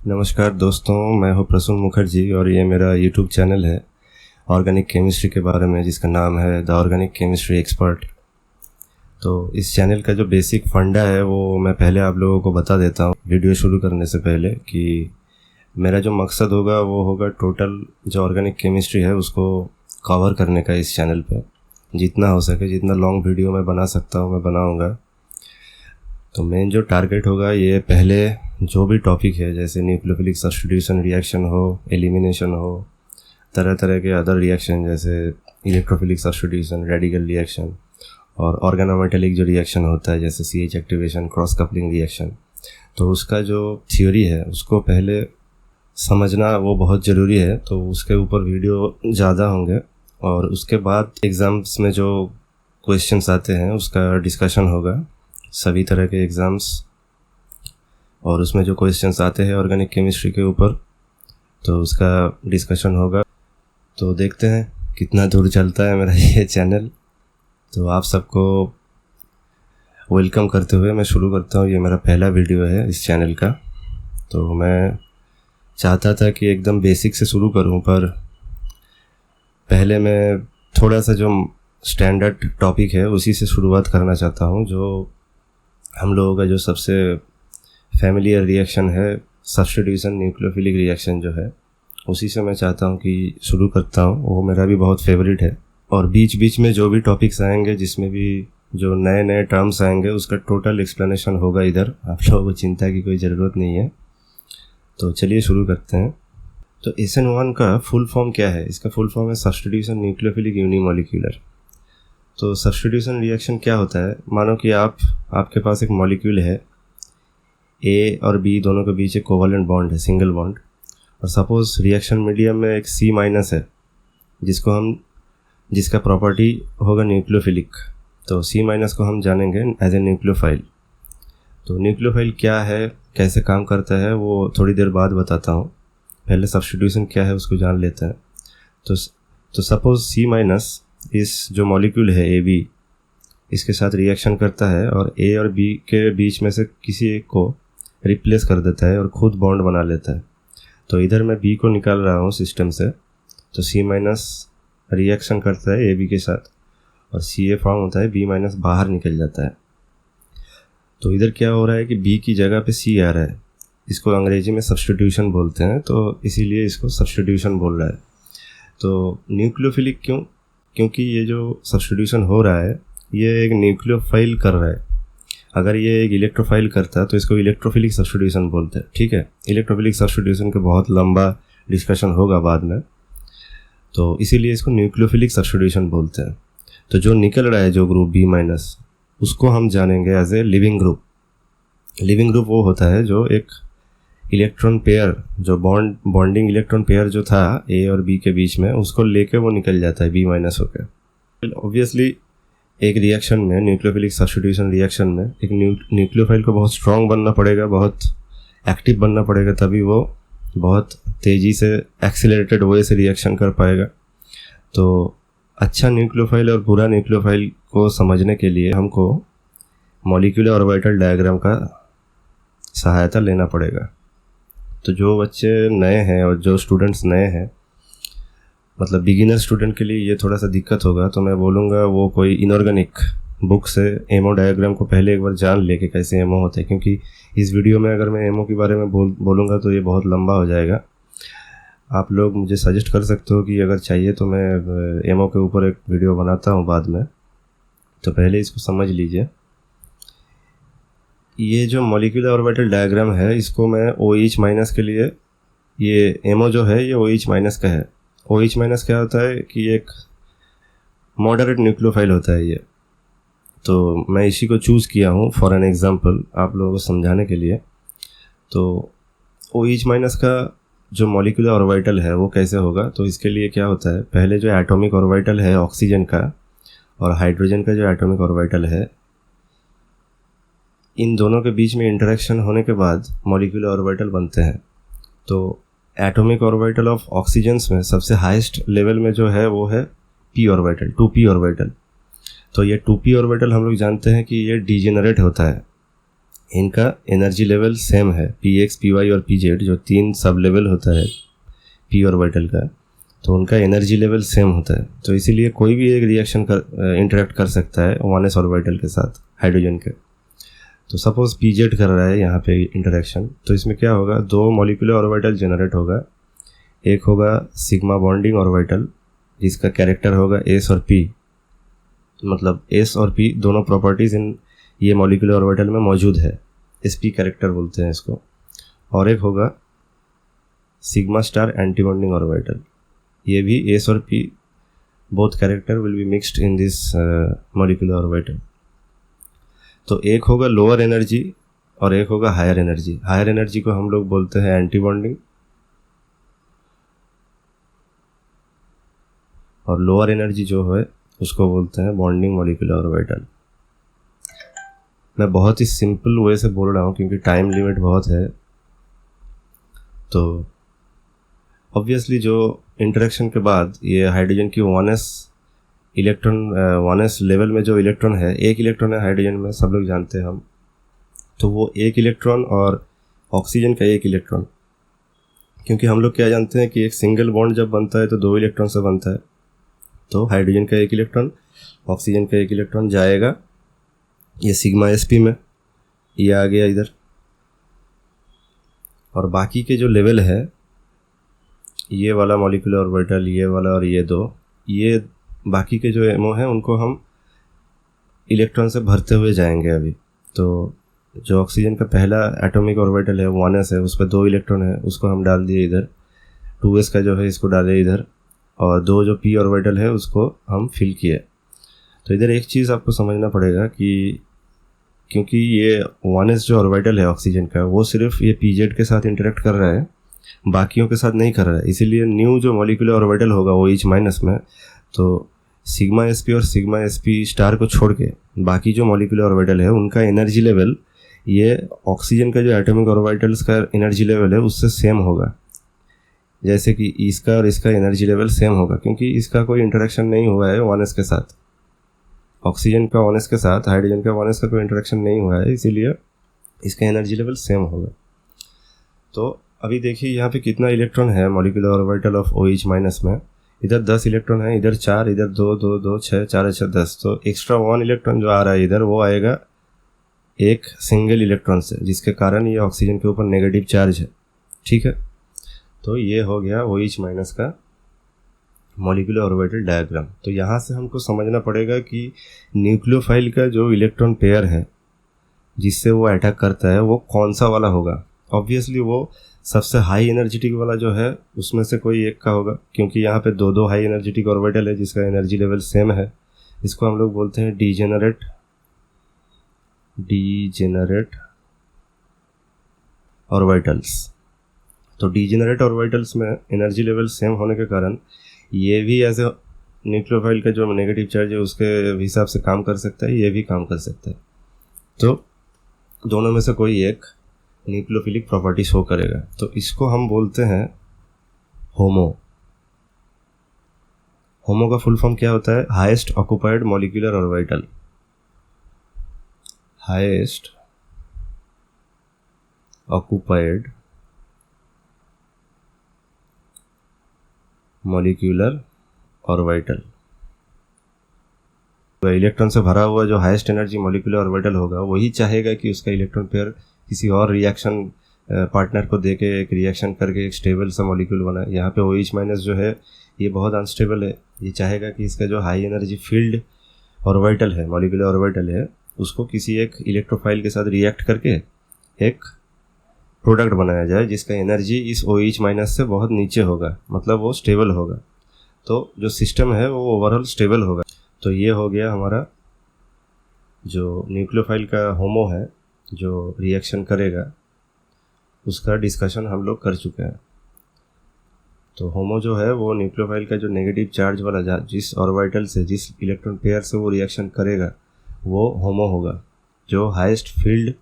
नमस्कार दोस्तों, मैं हूं प्रसून मुखर्जी और ये मेरा यूट्यूब चैनल है ऑर्गेनिक केमिस्ट्री के बारे में, जिसका नाम है द ऑर्गेनिक केमिस्ट्री एक्सपर्ट। तो इस चैनल का जो बेसिक फंडा है वो मैं पहले आप लोगों को बता देता हूँ वीडियो शुरू करने से पहले, कि मेरा जो मकसद होगा वो होगा टोटल जो ऑर्गेनिक केमिस्ट्री है उसको कवर करने का इस चैनल पे। जितना हो सके, जितना लॉन्ग वीडियो मैं बना सकता हूँ मैं बनाऊँगा। तो मेन जो टारगेट होगा, ये पहले जो भी टॉपिक है जैसे न्यूक्लियोफिलिक सब्स्टिट्यूशन रिएक्शन हो, एलिमिनेशन हो, तरह तरह के अदर रिएक्शन जैसे इलेक्ट्रोफिलिक सब्स्टिट्यूशन, रेडिकल रिएक्शन और ऑर्गेनोमेटेलिक जो रिएक्शन होता है जैसे CH activation, cross coupling reaction, तो उसका जो थ्योरी है उसको पहले समझना वो बहुत ज़रूरी है। तो उसके ऊपर वीडियो ज़्यादा होंगे और उसके बाद एग्ज़ाम्स में जो क्वेश्चंस आते हैं उसका डिस्कशन होगा, सभी तरह के एग्ज़ाम्स, और उसमें जो क्वेश्चंस आते हैं ऑर्गेनिक केमिस्ट्री के ऊपर तो उसका डिस्कशन होगा। तो देखते हैं कितना दूर चलता है मेरा ये चैनल। तो आप सबको वेलकम करते हुए मैं शुरू करता हूँ। ये मेरा पहला वीडियो है इस चैनल का। तो मैं चाहता था कि एकदम बेसिक से शुरू करूँ, पर पहले मैं थोड़ा सा जो स्टैंडर्ड टॉपिक है उसी से शुरुआत करना चाहता हूँ। जो हम लोगों का जो सबसे फैमिलियर रिएक्शन है, सब्स्टिट्यूशन न्यूक्लियोफिलिक रिएक्शन जो है, उसी से मैं चाहता हूँ कि शुरू करता हूँ। वो मेरा भी बहुत फेवरेट है। और बीच बीच में जो भी टॉपिक्स आएंगे, जिसमें भी जो नए नए टर्म्स आएंगे, उसका टोटल एक्सप्लेनेशन होगा इधर। आप लोगों को चिंता की कोई ज़रूरत नहीं है। तो चलिए शुरू करते हैं। तो SN1 का फुल फॉर्म क्या है? इसका फुल फॉर्म है सब्स्टिट्यूशन न्यूक्लियोफिलिक यूनिमोलिक्यूलर। तो सब्स्टिट्यूशन रिएक्शन क्या होता है? मानो कि आपके पास एक मॉलिक्यूल है, A और B दोनों के बीच एक कोवलेंट बॉन्ड है, सिंगल बॉन्ड, और सपोज रिएक्शन मीडियम में एक C- है जिसका प्रॉपर्टी होगा न्यूक्लियोफिलिक। तो C- को हम जानेंगे एज ए न्यूक्लियोफाइल। तो न्यूक्लियोफाइल क्या है, कैसे काम करता है, वो थोड़ी देर बाद बताता हूँ। पहले सब्स्टिट्यूशन क्या है उसको जान लेते हैं। तो सपोज C- इस जो मॉलिक्यूल है AB, इसके साथ रिएक्शन करता है और A और B के बीच में से किसी एक को रिप्लेस कर देता है और खुद बॉन्ड बना लेता है। तो इधर मैं B को निकाल रहा हूँ सिस्टम से। तो C- रिएक्शन करता है AB के साथ और Ca फॉर्म होता है, B- बाहर निकल जाता है। तो इधर क्या हो रहा है कि B की जगह पे C आ रहा है। इसको अंग्रेजी में सब्स्टिट्यूशन बोलते हैं, तो इसीलिए इसको सब्स्टिट्यूशन बोल रहा है। तो न्यूक्लियोफिलिक क्यों? क्योंकि ये जो सब्स्टिट्यूशन हो रहा है ये एक न्यूक्लियोफाइल कर रहा है। अगर ये एक इलेक्ट्रोफाइल करता तो इसको इलेक्ट्रोफिलिक सब्स्टिट्यूशन बोलते हैं। ठीक है, इलेक्ट्रोफिलिक सब्स्टिट्यूशन का बहुत लंबा डिस्कशन होगा बाद में, तो इसीलिए इसको न्यूक्लियोफिलिक सब्स्टिट्यूशन बोलते हैं। तो जो निकल रहा है जो ग्रुप B-, उसको हम जानेंगे as a leaving group. Leaving group वो होता है जो एक इलेक्ट्रॉन पेयर, जो बॉन्डिंग इलेक्ट्रॉन पेयर जो था A और B के बीच में, उसको लेके वो निकल जाता है B- होकर। ऑब्वियसली एक रिएक्शन में, न्यूक्लियोफिलिक सब्स्टिट्यूशन रिएक्शन में, एक न्यूक्लियोफाइल को बहुत स्ट्रॉन्ग बनना पड़ेगा, बहुत एक्टिव बनना पड़ेगा, तभी वो बहुत तेज़ी से एक्सीलरेटेड वे से रिएक्शन कर पाएगा। तो अच्छा न्यूक्लियोफाइल और बुरा न्यूक्लियोफाइल को समझने के लिए हमको मॉलिक्यूलर ऑर्बिटल डायग्राम का सहायता लेना पड़ेगा। तो जो बच्चे नए हैं और जो स्टूडेंट्स नए हैं, मतलब बिगिनर स्टूडेंट के लिए ये थोड़ा सा दिक्कत होगा, तो मैं बोलूँगा वो कोई इनऑर्गेनिक बुक से एमओ डायग्राम को पहले एक बार जान ले कि कैसे एमओ होता है। क्योंकि इस वीडियो में अगर मैं एमओ के बारे में बोलूँगा तो ये बहुत लंबा हो जाएगा। आप लोग मुझे सजेस्ट कर सकते हो कि अगर चाहिए तो मैं एमओ के ऊपर एक वीडियो बनाता हूँ बाद में। तो पहले इसको समझ लीजिए। ये जो मॉलिक्यूलर ऑर्बिटल डायग्राम है, इसको मैं OH- के लिए, ये एमओ जो है ये OH- का है। OH- क्या होता है कि एक मॉडरेट न्यूक्लियोफाइल होता है ये। तो मैं इसी को चूज़ किया हूँ फॉर एन एग्जांपल आप लोगों को समझाने के लिए। तो OH- का जो मॉलिक्यूलर ऑर्बिटल है वो कैसे होगा? तो इसके लिए क्या होता है, पहले जो एटॉमिक ऑर्बिटल है ऑक्सीजन का और हाइड्रोजन का जो एटॉमिक ऑर्बिटल है, इन दोनों के बीच में इंटरेक्शन होने के बाद मॉलिक्यूलर ऑर्बिटल बनते हैं। तो एटॉमिक ऑर्बिटल ऑफ ऑक्सीजन्स में सबसे हाईएस्ट लेवल में जो है वो है p ऑर्बिटल, 2p ऑर्बिटल। तो ये 2p ऑर्बिटल हम लोग जानते हैं कि ये डिजेनरेट होता है। इनका एनर्जी लेवल सेम है, पी एक्स, पी वाई और पी जेड, जो 3 सब लेवल होता है पी ऑर्बिटल का, तो उनका एनर्जी लेवल सेम होता है। तो इसीलिए कोई भी एक रिएक्शन कर इंटरेक्ट कर सकता है 1s ऑर्बिटल के साथ हाइड्रोजन के। तो सपोज पी जेड कर रहा है यहाँ पे इंटरेक्शन, तो इसमें क्या होगा, 2 मॉलिक्यूलर ऑर्बिटल जनरेट होगा। एक होगा सिग्मा बॉन्डिंग ऑर्बिटल जिसका कैरेक्टर होगा एस और पी, मतलब एस और पी दोनों प्रॉपर्टीज इन ये मॉलिक्यूलर ऑर्बिटल में मौजूद है, एस पी कैरेक्टर बोलते हैं इसको। और एक होगा sigma star anti bonding orbital, ये भी एस और P both character will be mixed in this molecular orbital. तो एक होगा लोअर एनर्जी और एक होगा हायर एनर्जी। हायर एनर्जी को हम लोग बोलते हैं एंटी बॉन्डिंग, और लोअर एनर्जी जो है उसको बोलते हैं बॉन्डिंग मॉलिक्यूलर ऑर्बिटल। मैं बहुत ही सिंपल वे से बोल रहा हूँ क्योंकि टाइम लिमिट बहुत है। तो ऑब्वियसली जो इंटरेक्शन के बाद ये हाइड्रोजन की 1s इलेक्ट्रॉन 1s लेवल में जो इलेक्ट्रॉन है, एक इलेक्ट्रॉन है हाइड्रोजन में, सब लोग जानते हैं हम। तो वो एक इलेक्ट्रॉन और ऑक्सीजन का एक इलेक्ट्रॉन, क्योंकि हम लोग क्या जानते हैं कि एक सिंगल बॉन्ड जब बनता है तो 2 इलेक्ट्रॉन से बनता है। तो हाइड्रोजन का एक इलेक्ट्रॉन, ऑक्सीजन का एक इलेक्ट्रॉन जाएगा ये सिग्मा sp में, ये आ गया इधर। और बाकी के जो लेवल है, ये वाला मॉलिक्यूलर ऑर्बिटल, ये वाला और ये 2, ये बाकी के जो एमओ हैं उनको हम इलेक्ट्रॉन से भरते हुए जाएंगे अभी। तो जो ऑक्सीजन का पहला एटॉमिक ऑर्बिटल है 1s है, उस पर 2 इलेक्ट्रॉन है, उसको हम डाल दिए इधर। 2s का जो है इसको डाले इधर, और 2 जो p ऑर्बिटल है उसको हम फिल किए। तो इधर एक चीज़ आपको समझना पड़ेगा कि क्योंकि ये 1s जो ऑर्बिटल है ऑक्सीजन का, वो सिर्फ ये pz के साथ इंटरेक्ट कर रहा है, बाकियों के साथ नहीं कर रहा है। इसीलिए न्यू जो मॉलिक्यूलर ऑर्बिटल होगा OH माइनस में, तो सिग्मा sp और सिग्मा sp स्टार को छोड़ के बाकी जो मॉलिक्यूलर ऑर्बिटल है उनका एनर्जी लेवल ये ऑक्सीजन का जो एटॉमिक ऑर्बिटल्स का एनर्जी लेवल है उससे सेम होगा। जैसे कि इसका और इसका एनर्जी लेवल सेम होगा, क्योंकि इसका कोई इंटरेक्शन नहीं हुआ है 1s के साथ। ऑक्सीजन का 1s के साथ, हाइड्रोजन का 1s का कोई इंटरेक्शन नहीं हुआ है, इसीलिए इसका एनर्जी लेवल सेम होगा। तो अभी देखिए यहाँ पे कितना इलेक्ट्रॉन है molecular orbital of OH minus में। इधर 10 इलेक्ट्रॉन है, इधर 4, इधर 2 2 2 6 4 अच्छा 10। तो एक्स्ट्रा 1 इलेक्ट्रॉन जो आ रहा है इधर, वो आएगा एक सिंगल इलेक्ट्रॉन से, जिसके कारण ये ऑक्सीजन के ऊपर नेगेटिव चार्ज है। ठीक है, तो ये हो गया OH माइनस का मॉलिक्यूलर ऑर्बिटल डायग्राम। तो यहाँ से हमको समझना पड़ेगा कि न्यूक्लियोफाइल का जो इलेक्ट्रॉन पेयर है जिससे वो अटैक करता है वो कौन सा वाला होगा। ऑब्वियसली वो सबसे हाई एनर्जेटिक वाला जो है उसमें से कोई एक का होगा, क्योंकि यहाँ पे 2 हाई एनर्जेटिक ऑर्बिटल है जिसका एनर्जी लेवल सेम है। इसको हम लोग बोलते हैं डीजेनरेट ऑर्बिटल्स। तो डीजेनरेट ऑर्बिटल्स में एनर्जी लेवल सेम होने के कारण ये भी एज ए न्यूक्लियोफाइल का जो नेगेटिव चार्ज है उसके हिसाब से काम कर सकता है, ये भी काम कर सकता है। तो दोनों में से कोई एक न्यूक्लियोफिलिक प्रॉपर्टी शो करेगा। तो इसको हम बोलते हैं होमो। होमो का फुल फॉर्म क्या होता है? Highest occupied molecular orbital. Highest occupied molecular orbital. तो इलेक्ट्रॉन से भरा हुआ जो हाईएस्ट एनर्जी मॉलिक्यूलर ऑर्बिटल होगा वही चाहेगा कि उसका इलेक्ट्रॉन पेयर किसी और रिएक्शन पार्टनर को देके एक रिएक्शन करके एक स्टेबल सा मॉलिक्यूल बनाए। यहाँ पे OH माइनस जो है ये बहुत अनस्टेबल है, ये चाहेगा कि इसका जो हाई एनर्जी फील्ड ऑर्बिटल है, मॉलिक्यूलर ऑर्बिटल है, उसको किसी एक इलेक्ट्रोफाइल के साथ रिएक्ट करके एक प्रोडक्ट बनाया जाए जिसका एनर्जी इस OH माइनस से बहुत नीचे होगा, मतलब वो स्टेबल होगा। तो जो सिस्टम है वो ओवरऑल स्टेबल होगा। तो ये हो गया हमारा जो न्यूक्लियोफाइल का होमो है जो रिएक्शन करेगा, उसका डिस्कशन हम लोग कर चुके हैं। तो होमो जो है वो न्यूक्लियोफाइल का जो नेगेटिव चार्ज वाला जिस ऑर्बिटल से, जिस इलेक्ट्रॉन पेयर से वो रिएक्शन करेगा वो होमो होगा, जो हाईएस्ट फील्ड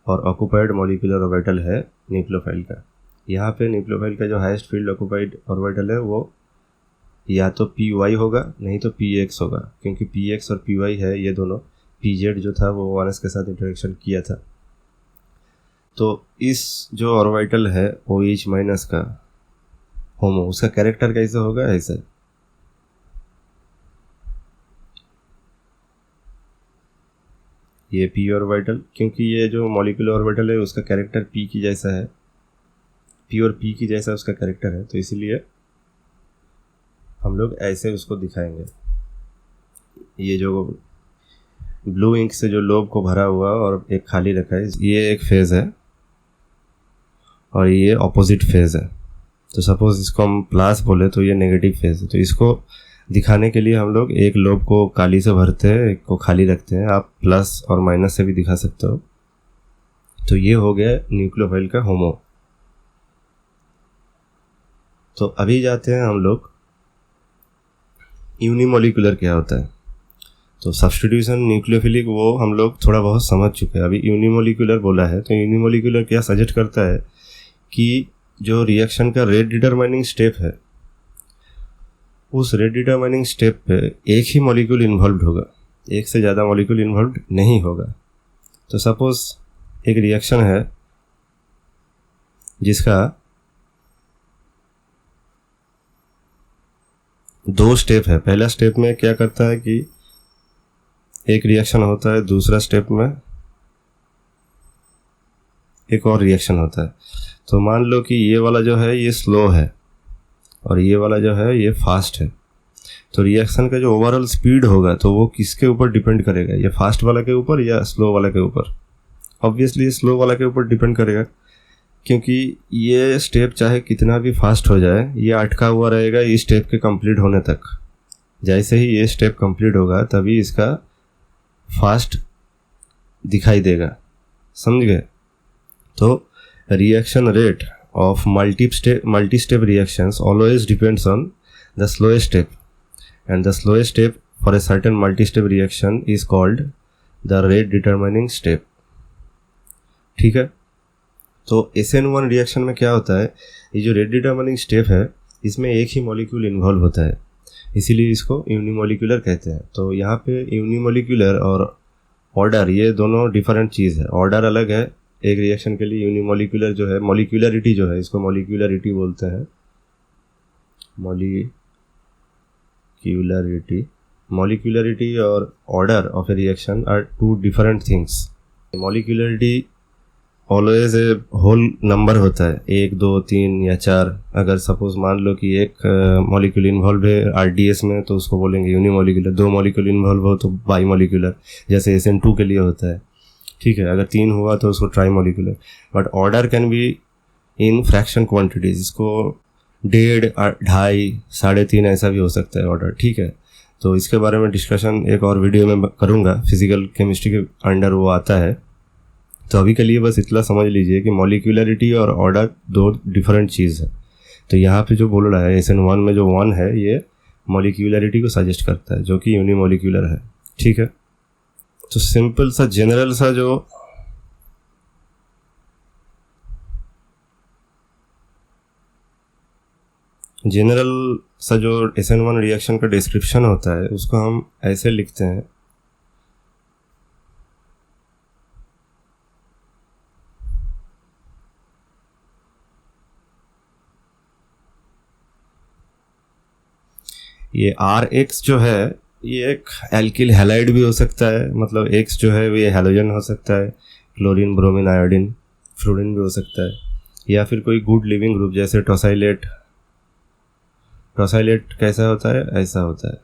और ऑक्युपाइड मॉलिक्यूलर ऑर्बिटल है न्यूक्लियोफाइल का। यहाँ पे न्यूक्लियोफाइल का जो हाईएस्ट फील्ड ऑक्युपाइड ऑर्बिटल है वो या तो py होगा नहीं तो px होगा, क्योंकि px और py है ये दोनों। pz जो था वो 1s के साथ इंटरेक्शन किया था। तो इस जो ऑर्बिटल है OH माइनस का होमो, उसका कैरेक्टर कैसे होगा? ऐसा ये p ऑर्बिटल, क्योंकि ये जो मॉलिक्यूलर ऑर्बिटल है उसका कैरेक्टर p की जैसा है, p और p की जैसा उसका कैरेक्टर है, तो इसीलिए हम लोग ऐसे उसको दिखाएंगे। ये जो ब्लू इंक से जो लोब को भरा हुआ और एक खाली रखा है, ये एक फेज है और ये ऑपोजिट फेज है। तो सपोज इसको हम प्लस बोले तो ये नेगेटिव फेज है। तो इसको दिखाने के लिए हम लोग एक लोब को काली से भरते हैं, एक को खाली रखते हैं। आप प्लस और माइनस से भी दिखा सकते हो। तो ये हो गया न्यूक्लियोफाइल का होमो। तो अभी जाते हैं हम लोग यूनिमोलिकुलर क्या होता है। तो सब्स्टिट्यूशन न्यूक्लियोफिलिक वो हम लोग थोड़ा बहुत समझ चुके हैं। अभी यूनिमोलिकुलर बोला है तो यूनिमोलिकुलर क्या सजेस्ट करता है कि जो रिएक्शन का रेट डिटरमाइनिंग स्टेप है, उस रेट डिटरमाइनिंग स्टेप पे एक ही मॉलिक्यूल इन्वॉल्व होगा, एक से ज़्यादा मॉलिक्यूल इन्वॉल्व नहीं होगा। तो सपोज एक रिएक्शन है जिसका 2 स्टेप है। पहला स्टेप में क्या करता है कि एक रिएक्शन होता है, दूसरा स्टेप में एक और रिएक्शन होता है। तो मान लो कि ये वाला जो है ये स्लो है और ये वाला जो है ये फास्ट है। तो रिएक्शन का जो ओवरऑल स्पीड होगा तो वो किसके ऊपर डिपेंड करेगा? ये फास्ट वाला के ऊपर या स्लो वाला के ऊपर? ऑब्वियसली स्लो वाला के ऊपर डिपेंड करेगा, क्योंकि ये स्टेप चाहे कितना भी फास्ट हो जाए ये अटका हुआ रहेगा इस स्टेप के कंप्लीट होने तक। जैसे ही ये स्टेप कंप्लीट होगा तभी इसका फास्ट दिखाई देगा। समझ गए? तो reaction rate of multi-step reactions always depends on the slowest step, and the slowest step for a certain multi-step reaction is called the rate determining step। ठीक है? तो SN1 रिएक्शन में क्या होता है, ये जो रेट डिटरमाइनिंग स्टेप है इसमें एक ही मॉलिक्यूल इन्वॉल्व होता है, इसीलिए इसको यूनिमोलिकुलर कहते हैं। तो यहाँ पे यूनिमोलिकुलर और ऑर्डर ये दोनों डिफरेंट चीज़ है। ऑर्डर अलग है एक रिएक्शन के लिए, यूनिमोलिकुलर जो है मॉलिक्यूलरिटी जो है इसको मॉलिक्यूलरिटी बोलते हैं। मॉलिक्यूलरिटी और order of a reaction are 2 different things. Molecularity always a whole number होता है, 1 2 3 या 4। अगर सपोज मान लो कि एक मॉलिक्यूल इन्वॉल्व है RDS में तो उसको बोलेंगे यूनिमोलिकुलर। 2 मॉलिक्यूल इन्वॉल्व हो तो बाईमोलिकुलर, जैसे SN2 के लिए होता है। ठीक है, अगर 3 हुआ तो उसको trimolecular. But order can be in fraction quantities, इसको 1.5 2.5 3.5 ऐसा भी हो सकता है ऑर्डर। ठीक है, तो इसके बारे में डिस्कशन एक और वीडियो में करूँगा, फिजिकल केमिस्ट्री के अंडर वो आता है। तो अभी के लिए बस इतना समझ लीजिए कि मॉलिक्यूलरिटी और ऑर्डर 2 डिफरेंट चीज़ है। तो यहाँ पे जो बोल रहा है SN1 में जो 1 है ये मॉलिक्यूलरिटी को सजेस्ट करता है, जो कि यूनिमोलिकुलर है। ठीक है, तो सिंपल सा जनरल सा जो SN1 रिएक्शन का डिस्क्रिप्शन होता है उसको हम ऐसे लिखते हैं। ये RX जो है ये एक एल्किल हैलाइड भी हो सकता है, मतलब X जो है ये हैलोजन हो सकता है, क्लोरीन ब्रोमीन आयोडीन फ्लोरीन भी हो सकता है, या फिर कोई गुड लिविंग ग्रुप जैसे टोसाइलेट कैसा होता है? ऐसा होता है।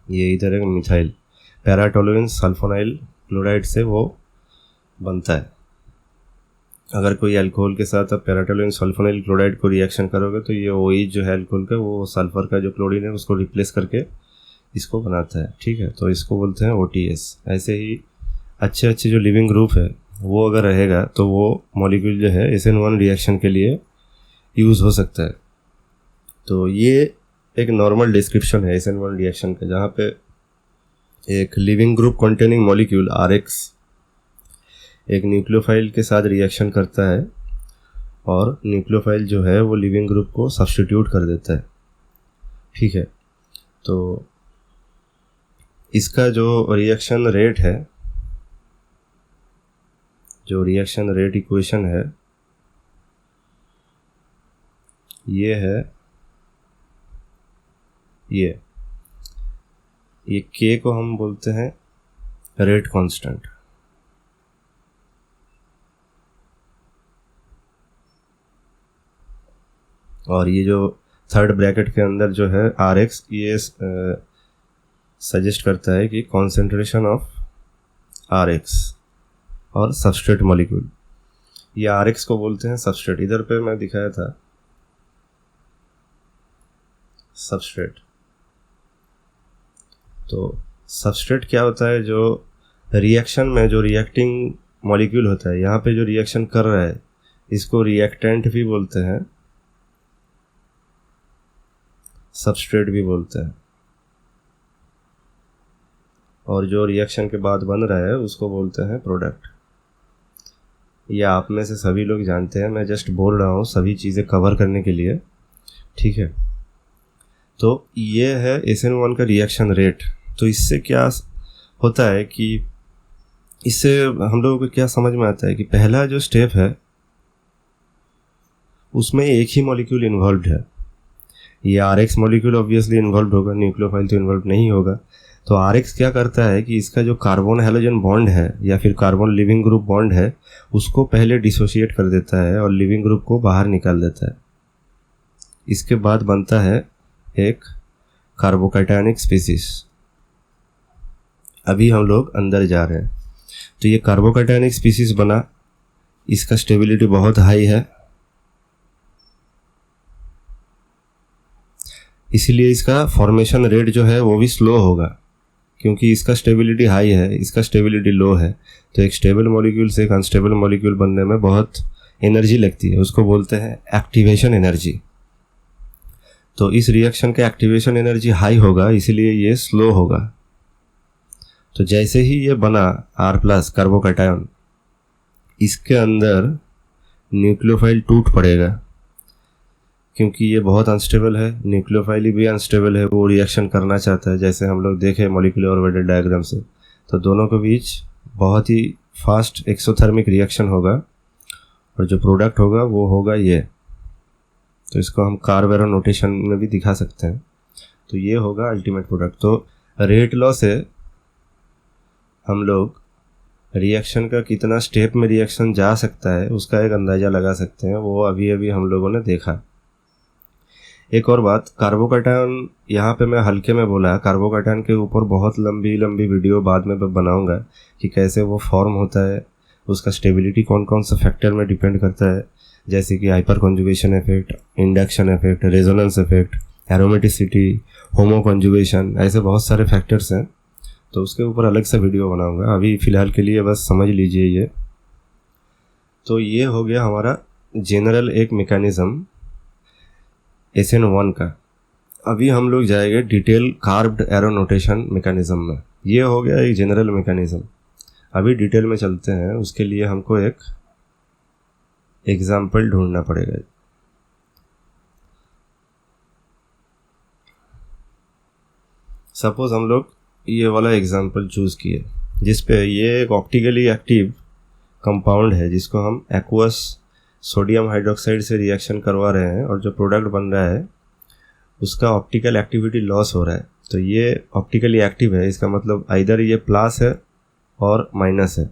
ये इधर एक मिथाइल पैराटोलुइन सल्फोनाइल क्लोराइड से वो बनता है। अगर कोई अल्कोहल के साथ आप पैराटोलुइन सल्फोनाइल क्लोराइड को रिएक्शन करोगे तो ये OH जो है अल्कोहल का वो सल्फर का जो क्लोरीन है उसको रिप्लेस करके इसको बनाता है। ठीक है, तो इसको बोलते हैं OTS। ऐसे ही अच्छे जो लिविंग ग्रुप है वो अगर रहेगा तो वो मॉलिक्यूल जो है SN1 रिएक्शन के लिए यूज़ हो सकता है। तो ये एक नॉर्मल डिस्क्रिप्शन है SN1 रिएक्शन का, जहाँ पे एक leaving group containing molecule RX एक न्यूक्लियोफाइल के साथ रिएक्शन करता है और न्यूक्लियोफाइल जो है वो लिविंग ग्रुप को सब्स्टिट्यूट कर देता है। ठीक है, तो इसका जो रिएक्शन रेट है, जो रिएक्शन रेट इक्वेशन है, ये है ये K को हम बोलते हैं रेट कांस्टेंट। और ये जो थर्ड ब्रैकेट के अंदर जो है Rx, ये सजेस्ट करता है कि कॉन्सेंट्रेशन ऑफ Rx और सबस्ट्रेट मॉलिक्यूल। ये Rx को बोलते हैं सबस्ट्रेट। इधर पे मैं दिखाया था सबस्ट्रेट। तो सबस्ट्रेट क्या होता है? जो रिएक्शन में जो रिएक्टिंग मॉलिक्यूल होता है, यहाँ पे जो रिएक्शन कर रहा है, इसको रिएक्टेंट भी बोलते हैं, सबस्ट्रेट भी बोलते हैं। और जो रिएक्शन के बाद बन रहा है उसको बोलते हैं प्रोडक्ट। ये आप में से सभी लोग जानते हैं, मैं जस्ट बोल रहा हूँ सभी चीज़ें कवर करने के लिए, ठीक है। तो ये है SN1 का रिएक्शन रेट। तो इससे क्या होता है कि इससे हम लोगों को क्या समझ में आता है कि पहला जो स्टेप है उसमें एक ही मॉलिक्यूल इन्वॉल्व है। ये Rx मॉलिक्यूल ऑब्वियसली इन्वॉल्व होगा, न्यूक्लियोफाइल तो इन्वॉल्व नहीं होगा। तो Rx क्या करता है कि इसका जो कार्बन हैलोजन बॉन्ड है या फिर कार्बन लिविंग ग्रुप बॉन्ड है, उसको पहले डिसोशिएट कर देता है और लिविंग ग्रुप को बाहर निकाल देता है। इसके बाद बनता है एक कार्बोकैटायनिक स्पीसीज। अभी हम लोग अंदर जा रहे हैं। तो ये कार्बोकैटायनिक स्पीसीज बना, इसका स्टेबिलिटी बहुत हाई है, इसीलिए इसका फॉर्मेशन रेट जो है वो भी स्लो होगा, क्योंकि इसका स्टेबिलिटी हाई है, इसका स्टेबिलिटी लो है। तो एक स्टेबल मॉलिक्यूल से एक अनस्टेबल मॉलिक्यूल बनने में बहुत एनर्जी लगती है, उसको बोलते हैं एक्टिवेशन एनर्जी। तो इस रिएक्शन का एक्टिवेशन एनर्जी हाई होगा, इसीलिए ये स्लो होगा। तो जैसे ही ये बना R+ कार्बोकैटायन, इसके अंदर न्यूक्लियोफाइल टूट पड़ेगा, क्योंकि ये बहुत अनस्टेबल है। न्यूक्लियोफाइल भी अनस्टेबल है, वो रिएक्शन करना चाहता है, जैसे हम लोग देखे मॉलिक्यूलर ऑर्बिटल डायग्राम से। तो दोनों के बीच बहुत ही फास्ट एक्सोथर्मिक रिएक्शन होगा और जो प्रोडक्ट होगा वो होगा ये। तो इसको हम कार्बेरो नोटेशन में भी दिखा सकते हैं। तो ये होगा अल्टीमेट प्रोडक्ट। तो रेट लॉ से हम लोग रिएक्शन का कितना स्टेप में रिएक्शन जा सकता है उसका एक अंदाज़ा लगा सकते हैं। वो अभी अभी हम लोगों ने देखा। एक और बात, कार्बोकैटायन यहाँ पे मैं हल्के में बोला, कार्बोकैटायन के ऊपर बहुत लंबी लंबी वीडियो बाद में बनाऊंगा कि कैसे वो फॉर्म होता है, उसका स्टेबिलिटी कौन कौन सा फैक्टर में डिपेंड करता है, जैसे कि hyperconjugation effect, induction effect, resonance effect, aromaticity, homoconjugation, ऐसे बहुत सारे फैक्टर्स हैं। तो उसके ऊपर अलग से वीडियो बनाऊंगा। अभी फ़िलहाल के लिए बस समझ लीजिए ये। तो ये हो गया हमारा जनरल एक मैकेनिज़्म SN1 का। अभी हम लोग जाएंगे डिटेल कार्ब्ड एरो नोटेशन मैकेनिज़्म में। ये हो गया एक जनरल मैकेनिज़्म। अभी डिटेल में चलते हैं, उसके लिए हमको एक एग्जाम्पल ढूंढना पड़ेगा। सपोज हम लोग ये वाला एग्जाम्पल चूज़ किए, जिस पे ये एक ऑप्टिकली एक्टिव कंपाउंड है जिसको हम एक्वस सोडियम हाइड्रोक्साइड से रिएक्शन करवा रहे हैं और जो प्रोडक्ट बन रहा है उसका ऑप्टिकल एक्टिविटी लॉस हो रहा है। तो ये ऑप्टिकली एक्टिव है, इसका मतलब आइदर ये प्लस है और माइनस है,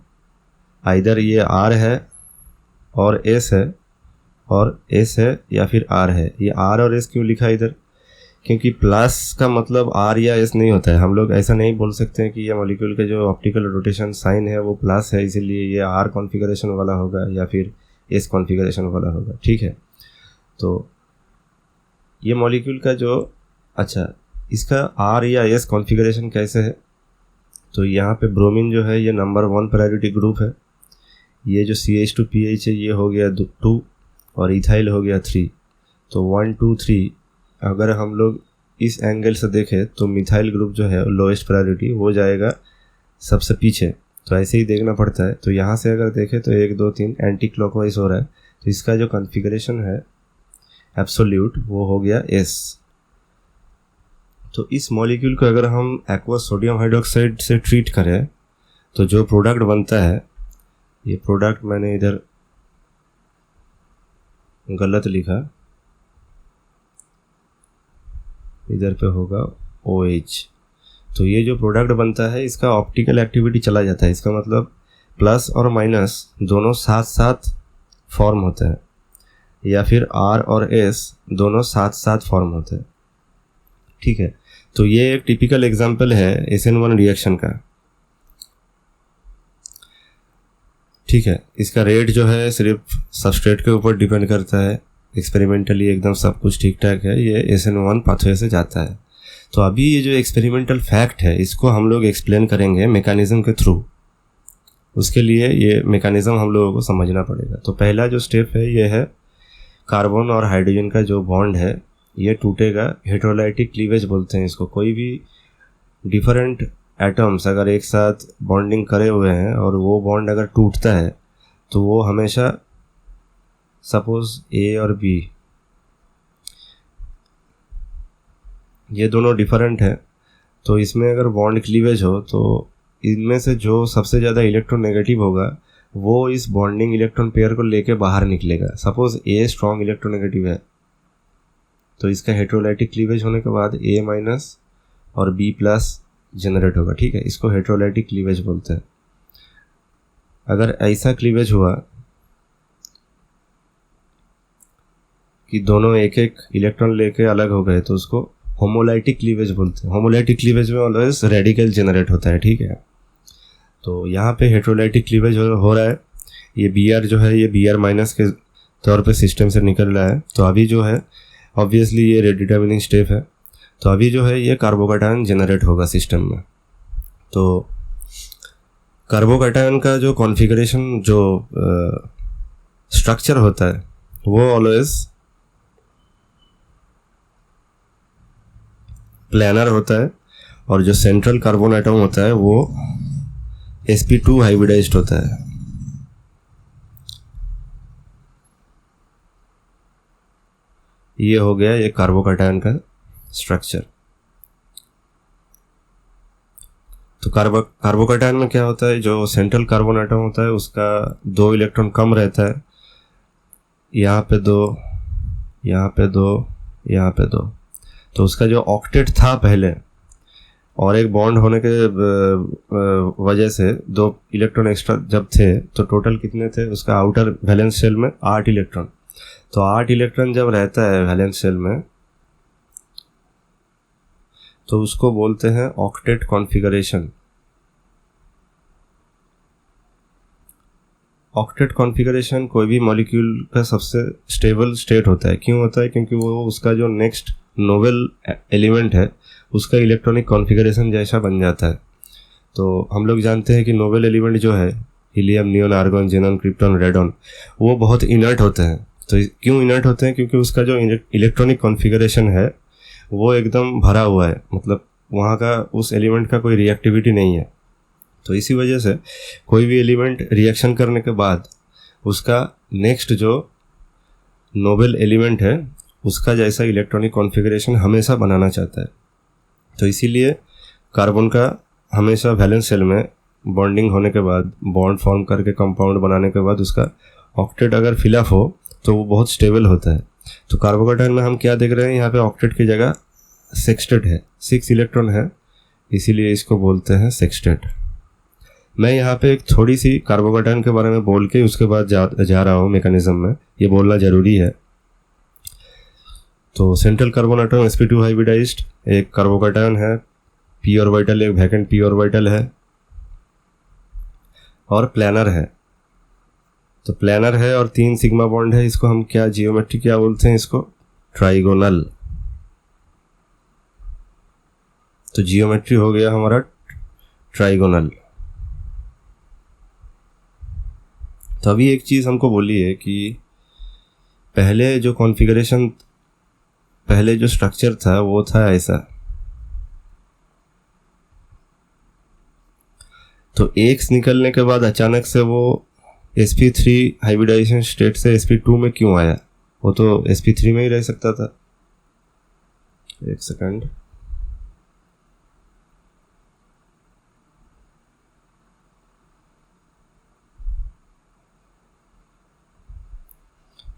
आइदर ये R है और S है और S है या फिर R है। ये R और S क्यों लिखा है इधर? क्योंकि प्लस का मतलब R या S नहीं होता है। हम लोग ऐसा नहीं बोल सकते हैं कि ये मॉलिक्यूल का जो ऑप्टिकल रोटेशन साइन है वो प्लस है, इसीलिए ये R कॉन्फ़िगरेशन वाला होगा या फिर S कॉन्फ़िगरेशन वाला होगा, ठीक है। तो ये मॉलिक्यूल का जो इसका R या S कॉन्फ़िगरेशन कैसे है? तो यहाँ पे ब्रोमीन जो है ये नंबर 1 प्रायोरिटी ग्रुप है। ये जो CH2PH है ये हो गया 2 और इथाइल हो गया 3। तो 1 2 3 अगर हम लोग इस एंगल से देखें तो मिथाइल ग्रुप जो है लोएस्ट प्रायोरिटी वो जाएगा सबसे पीछे। तो ऐसे ही देखना पड़ता है। तो यहाँ से अगर देखें तो 1 2 3 एंटी क्लॉकवाइज हो रहा है। तो इसका जो कॉन्फ़िगरेशन है एब्सोल्यूट वो हो गया S। तो इस मॉलिक्यूल को अगर हम एक्वस सोडियम हाइड्रोक्साइड से ट्रीट करें तो जो प्रोडक्ट बनता है, ये प्रोडक्ट मैंने इधर गलत लिखा, इधर पे होगा OH। तो ये जो प्रोडक्ट बनता है इसका ऑप्टिकल एक्टिविटी चला जाता है, इसका मतलब प्लस और माइनस दोनों साथ साथ फॉर्म होते हैं, या फिर R और S दोनों साथ साथ फॉर्म होते हैं। ठीक है, तो ये एक टिपिकल एग्जांपल है SN1 रिएक्शन का। ठीक है, इसका रेट जो है सिर्फ सबस्ट्रेट के ऊपर डिपेंड करता है, एक्सपेरिमेंटली एकदम सब कुछ ठीक ठाक है, ये SN1 पाथवे से जाता है। तो अभी ये जो एक्सपेरिमेंटल फैक्ट है इसको हम लोग एक्सप्लेन करेंगे मैकेनिज्म के थ्रू। उसके लिए ये मैकेनिज्म हम लोगों को समझना पड़ेगा। तो पहला जो स्टेप है ये है कार्बन और हाइड्रोजन का जो बॉन्ड है ये टूटेगा, हेटेरोलाइटिक क्लीवेज बोलते हैं इसको। कोई भी डिफरेंट एटम्स अगर एक साथ बॉन्डिंग करे हुए हैं और वो बॉन्ड अगर टूटता है तो वो हमेशा, सपोज A और B ये दोनों डिफरेंट है, तो इसमें अगर बॉन्ड क्लीवेज हो तो इनमें से जो सबसे ज़्यादा इलेक्ट्रोनेगेटिव होगा वो इस बॉन्डिंग इलेक्ट्रॉन पेयर को लेके बाहर निकलेगा। सपोज A स्ट्रॉन्ग इलेक्ट्रोनेगेटिव है तो इसका हेटेरोलाइटिक क्लीवेज होने के बाद A- और B+ जनरेट होगा। ठीक है, इसको हेटेरोलाइटिक क्लीवेज बोलते हैं। अगर ऐसा क्लीवेज हुआ कि दोनों एक एक इलेक्ट्रॉन लेके अलग हो गए तो उसको होमोलाइटिक क्लीवेज बोलते हैं। होमोलाइटिक क्लीवेज में ऑलवेज रेडिकल जनरेट होता है। ठीक है, तो यहाँ पे हेटेरोलाइटिक क्लीवेज हो रहा है, ये Br जो है ये Br- के तौर पे सिस्टम से निकल रहा है। तो अभी जो है ऑब्वियसली ये रेडिटर्मिनिंग स्टेप है, तो अभी जो है ये कार्बोकैटायन जनरेट होगा सिस्टम में। तो कार्बोकैटायन का जो कॉन्फ़िगरेशन, जो स्ट्रक्चर होता है वो ऑलवेज प्लानर होता है, और जो सेंट्रल कार्बन एटम होता है वो sp2 हाइब्रिडाइज्ड होता है। ये हो गया ये कार्बोकैटायन का स्ट्रक्चर। तो कार्बोकैटायन में क्या होता है, जो सेंट्रल कार्बन एटम होता है उसका 2 इलेक्ट्रॉन कम रहता है, यहाँ पे 2, यहाँ पे 2, यहाँ पे 2। तो उसका जो ऑक्टेट था पहले, और एक बॉन्ड होने के वजह से 2 इलेक्ट्रॉन एक्स्ट्रा जब थे तो टोटल कितने थे उसका आउटर वैलेंस शेल में 8 इलेक्ट्रॉन। तो 8 इलेक्ट्रॉन जब रहता है वैलेंस शेल में तो उसको बोलते हैं ऑक्टेट कॉन्फ़िगरेशन। ऑक्टेट कॉन्फ़िगरेशन कोई भी मॉलिक्यूल का सबसे स्टेबल स्टेट होता है। क्यों होता है? क्योंकि वो उसका जो नेक्स्ट नोवेल एलिमेंट है उसका इलेक्ट्रॉनिक कॉन्फ़िगरेशन जैसा बन जाता है। तो हम लोग जानते हैं कि नोवेल एलिमेंट जो है helium, neon, argon, xenon, krypton, radon, वो बहुत इनर्ट होते हैं। तो क्यों इनर्ट होते हैं? क्योंकि उसका जो इलेक्ट्रॉनिक कॉन्फ़िगरेशन है वो एकदम भरा हुआ है, मतलब वहाँ का उस एलिमेंट का कोई रिएक्टिविटी नहीं है। तो इसी वजह से कोई भी एलिमेंट रिएक्शन करने के बाद उसका नेक्स्ट जो नोबेल एलिमेंट है उसका जैसा इलेक्ट्रॉनिक कॉन्फ़िगरेशन हमेशा बनाना चाहता है। तो इसीलिए कार्बन का हमेशा वैलेंस शेल में बॉन्डिंग होने के बाद, बॉन्ड फॉर्म करके कंपाउंड बनाने के बाद उसका ऑक्टेट अगर फिलअप हो तो वो बहुत स्टेबल होता है। तो कार्बोकैटायन में हम क्या देख रहे हैं, यहाँ पे ऑक्टेट की जगह सेक्सटेट है, 6 इलेक्ट्रॉन है, इसीलिए इसको बोलते हैं सेक्सटेट। मैं यहाँ पे एक थोड़ी सी कार्बोकैटायन के बारे में बोल के उसके बाद जा रहा हूँ मैकेनिज्म में, ये बोलना ज़रूरी है। तो central carbon atom sp2 hybridized एक कार्बोकैटायन है, p ऑर्बिटल एक वैकेंट p ऑर्बिटल है, और प्लानर है। तो प्लानर है और 3 सिग्मा बॉन्ड है, इसको हम क्या जियोमेट्री क्या बोलते हैं, इसको ट्राइगोनल। तो जियोमेट्री हो गया हमारा ट्राइगोनल। तो अभी एक चीज़ हमको बोली है कि पहले जो कॉन्फ़िगरेशन, पहले जो स्ट्रक्चर था वो था ऐसा। तो एक्स निकलने के बाद अचानक से वो sp3 हाइब्रिडाइजेशन स्टेट से sp2 में क्यों आया? वो तो sp3 में ही रह सकता था। एक सेकंड,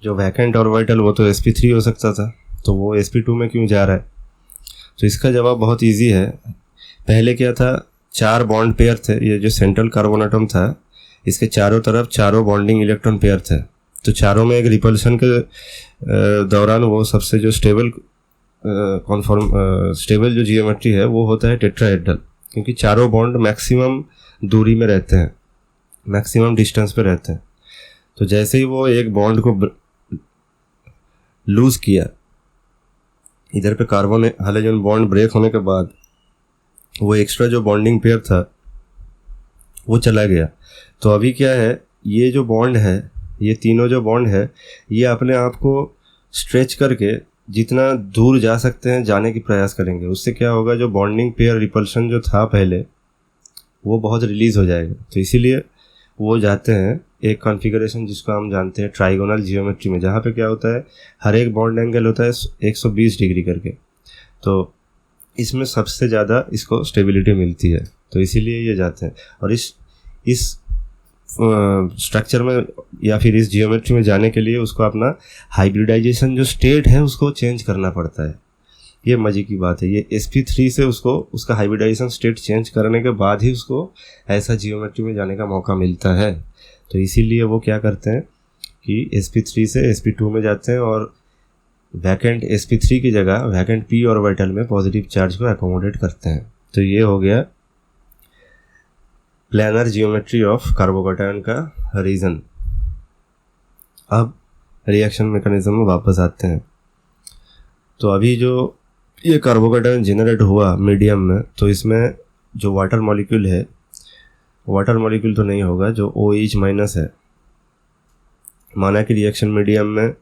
जो वैकेंट ऑर्बिटल वो तो sp3 हो सकता था, तो वो sp2 में क्यों जा रहा है? तो इसका जवाब बहुत इजी है। पहले क्या था, 4 बॉन्ड पेयर थे। ये जो सेंट्रल कार्बन एटम था, इसके चारों तरफ चारों बॉन्डिंग इलेक्ट्रॉन पेयर थे। तो चारों में एक रिपल्शन के दौरान वो सबसे जो स्टेबल जो जियोमेट्री है वो होता है टेट्राहेड्रल, क्योंकि चारों बॉन्ड मैक्सिमम दूरी में रहते हैं, मैक्सिमम डिस्टेंस पे रहते हैं। तो जैसे ही वो एक बॉन्ड को लूज किया, इधर पे कार्बन हाइड्रोजन बॉन्ड ब्रेक होने के बाद वो एक्स्ट्रा जो बॉन्डिंग पेयर था वो चला गया। तो अभी क्या है, ये जो बॉन्ड है, ये तीनों जो बॉन्ड है, ये अपने आप को स्ट्रेच करके जितना दूर जा सकते हैं जाने की प्रयास करेंगे। उससे क्या होगा, जो बॉन्डिंग पेयर रिपल्शन जो था पहले वो बहुत रिलीज हो जाएगा। तो इसीलिए वो जाते हैं एक कॉन्फ़िगरेशन जिसको हम जानते हैं ट्राइगोनल जियोमेट्री में, जहाँ पे क्या होता है, हर एक बॉन्ड एंगल होता है 120 डिग्री करके। तो इसमें सबसे ज़्यादा इसको स्टेबिलिटी मिलती है, तो इसीलिए ये जाते हैं। और इस स्ट्रक्चर में या फिर इस जियोमेट्री में जाने के लिए उसको अपना हाइब्रिडाइजेशन जो स्टेट है उसको चेंज करना पड़ता है। ये मजे की बात है, ये sp3 से उसको उसका हाइब्रिडाइजेशन स्टेट चेंज करने के बाद ही उसको ऐसा जियोमेट्री में जाने का मौका मिलता है। तो इसीलिए वो क्या करते हैं कि sp3 से sp2 में जाते हैं और वैकेंट sp3 की जगह वैकेंट p ऑर्बिटल में पॉजिटिव चार्ज को एकोमोडेट करते हैं। तो ये हो गया प्लानर जियोमेट्री ऑफ कार्बोकैटायन का रीज़न। अब रिएक्शन मैकेनिज्म में वापस आते हैं। तो अभी जो ये कार्बोकैटायन जनरेट हुआ मीडियम में, तो इसमें जो वाटर मॉलिक्यूल है, वाटर मॉलिक्यूल तो नहीं होगा, जो OH माइनस है। माना कि रिएक्शन मीडियम में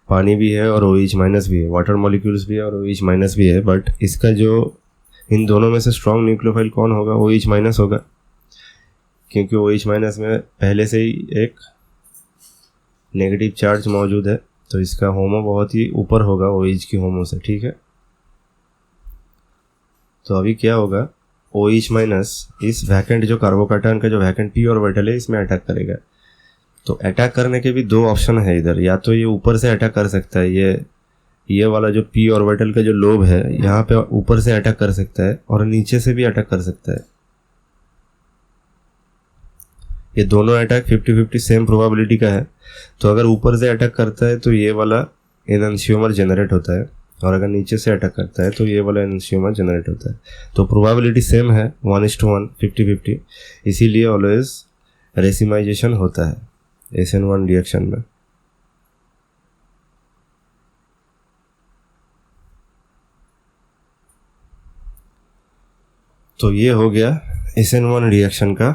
पानी भी है और OH माइनस भी है, वाटर मॉलिक्यूल्स भी है और OH माइनस भी है, बट इसका जो इन दोनों में से स्ट्रॉन्ग न्यूक्लियोफाइल कौन होगा, OH माइनस होगा, क्योंकि OH माइनस में पहले से ही एक नेगेटिव चार्ज मौजूद है। तो इसका होमो बहुत ही ऊपर होगा OH की होमो से, ठीक है। तो अभी क्या होगा, OH माइनस इस वैकेंट जो कार्बोकैटायन का जो वैकेंट p ऑर्बिटल है इसमें अटैक करेगा। तो अटैक करने के भी दो ऑप्शन है इधर, या तो ये ऊपर से अटैक कर सकता है, ये वाला जो p ऑर्बिटल का जो लोब है यहाँ पे ऊपर से अटैक कर सकता है, और नीचे से भी अटैक कर सकता है। ये दोनों अटैक 50-50 सेम प्रोबेबिलिटी का है। तो अगर ऊपर से अटैक करता है तो ये वाला एनंशियोमर जनरेट होता है, और अगर नीचे से अटैक करता है तो ये वाला एनंशियोमर जनरेट होता है। तो प्रोबेबिलिटी सेम है 1:1 50-50, इसीलिए ऑलवेज रेसिमाइजेशन होता है SN1 रिएक्शन में। तो ये हो गया SN1 रिएक्शन का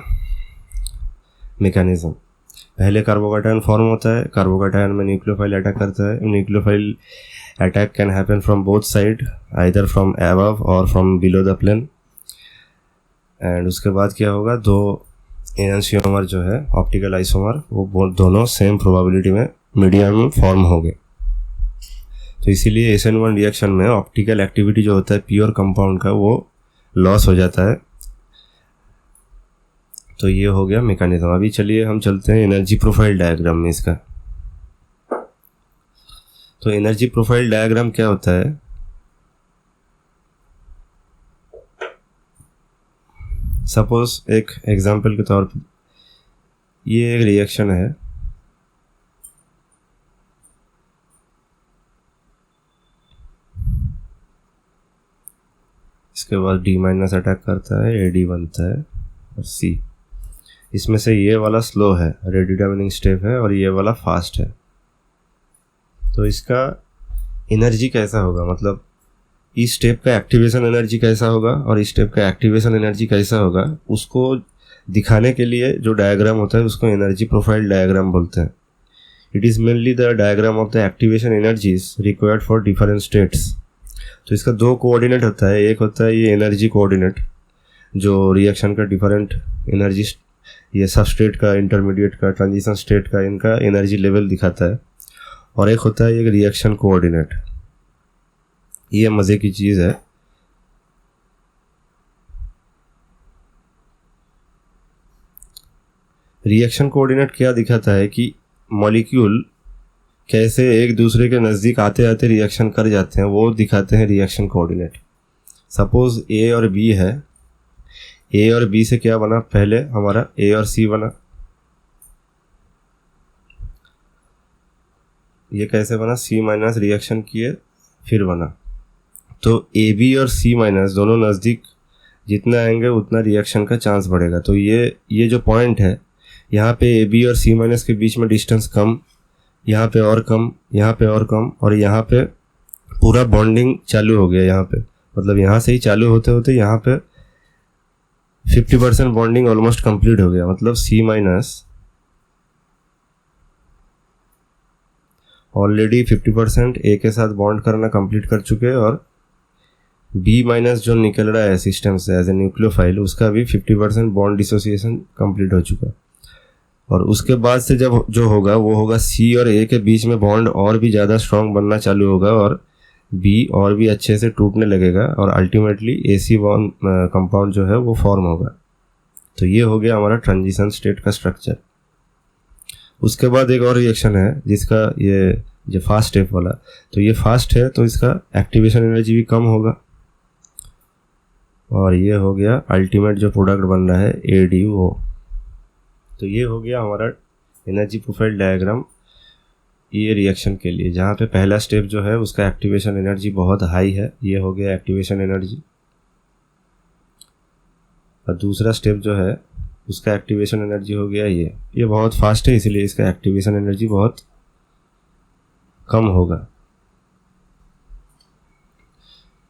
मैकेनिज्म। पहले कार्बोकैटायन फॉर्म होता है, कार्बोकैटायन में न्यूक्लियोफाइल अटैक करता है। Nucleophile attack can happen from both side, either from above और from below the plane. And उसके बाद क्या होगा, दो एनंशियोमर जो है ऑप्टिकल आइसोमर, वो दोनों सेम प्रोबेबिलिटी में मीडियम में फॉर्म हो गए। तो इसीलिए SN1 रिएक्शन में ऑप्टिकल एक्टिविटी जो होता है प्योर कंपाउंड का वो लॉस हो जाता है। तो ये हो गया मैकेनिज्म। अभी चलिए हम चलते हैं एनर्जी प्रोफाइल डायग्राम में इसका। तो एनर्जी प्रोफाइल डायग्राम क्या होता है, सपोज एक एग्जांपल के तौर पर ये एक रिएक्शन है, इसके बाद D- अटैक करता है, AD बनता है और C। इसमें से ये वाला स्लो है, रेट डिटरमिनिंग स्टेप है, और ये वाला फास्ट है। तो इसका एनर्जी कैसा होगा, मतलब इस स्टेप का एक्टिवेशन एनर्जी कैसा होगा और इस स्टेप का एक्टिवेशन एनर्जी कैसा होगा, उसको दिखाने के लिए जो डायग्राम होता है उसको एनर्जी प्रोफाइल डायग्राम बोलते हैं। It is mainly the diagram of the activation energies required for different states. तो इसका दो कोऑर्डिनेट होता है, एक होता है ये एनर्जी कोऑर्डिनेट जो रिएक्शन का डिफरेंट एनर्जी, ये सबस्टेट का, इंटरमीडिएट का, ट्रांजिशन स्टेट का, इनका एनर्जी लेवल दिखाता है, और एक होता है ये रिएक्शन कोऑर्डिनेट। ये मज़े की चीज़ है। रिएक्शन कोऑर्डिनेट क्या दिखाता है कि मॉलिक्यूल कैसे एक दूसरे के नज़दीक आते आते रिएक्शन कर जाते हैं वो दिखाते हैं रिएक्शन कोऑर्डिनेट। सपोज ए और बी है, ए और बी से क्या बना, पहले हमारा ए और सी बना। ये कैसे बना, सी माइनस रिएक्शन किए फिर बना। तो ए बी और सी माइनस दोनों नज़दीक जितना आएंगे उतना रिएक्शन का चांस बढ़ेगा। तो ये जो पॉइंट है, यहाँ पे ए बी और सी माइनस के बीच में डिस्टेंस कम, यहाँ पे और कम, यहाँ पे और कम, और यहाँ पे पूरा बॉन्डिंग चालू हो गया। यहाँ पे मतलब यहाँ से ही चालू होते होते यहाँ पे 50% बॉन्डिंग ऑलमोस्ट कंप्लीट हो गया। मतलब सी माइनस ऑलरेडी 50% ए के साथ बॉन्ड करना कंप्लीट कर चुके हैं, और बी माइनस जो निकल रहा है सिस्टम से एज ए न्यूक्लियोफाइल, उसका भी 50% बॉन्ड डिसोसिएशन कंप्लीट हो चुका है। और उसके बाद से जब जो होगा वो होगा सी और ए के बीच में बॉन्ड और भी ज़्यादा स्ट्रॉन्ग बनना चालू होगा, और बी और भी अच्छे से टूटने लगेगा, और अल्टीमेटली एसी बॉन्ड कंपाउंड जो है वो फॉर्म होगा। तो ये हो गया हमारा ट्रांजिशन स्टेट का स्ट्रक्चर। उसके बाद एक और रिएक्शन है जिसका ये जो फास्ट स्टेप वाला, तो ये फास्ट है तो इसका एक्टिवेशन एनर्जी भी कम होगा, और ये हो गया अल्टीमेट जो प्रोडक्ट बन रहा है ADO। तो ये हो गया हमारा एनर्जी प्रोफाइल डायग्राम ये रिएक्शन के लिए, जहाँ पे पहला स्टेप जो है उसका एक्टिवेशन एनर्जी बहुत हाई है, ये हो गया एक्टिवेशन एनर्जी। और दूसरा स्टेप जो है उसका एक्टिवेशन एनर्जी हो गया ये बहुत फास्ट है, इसीलिए इसका एक्टिवेशन एनर्जी बहुत कम होगा।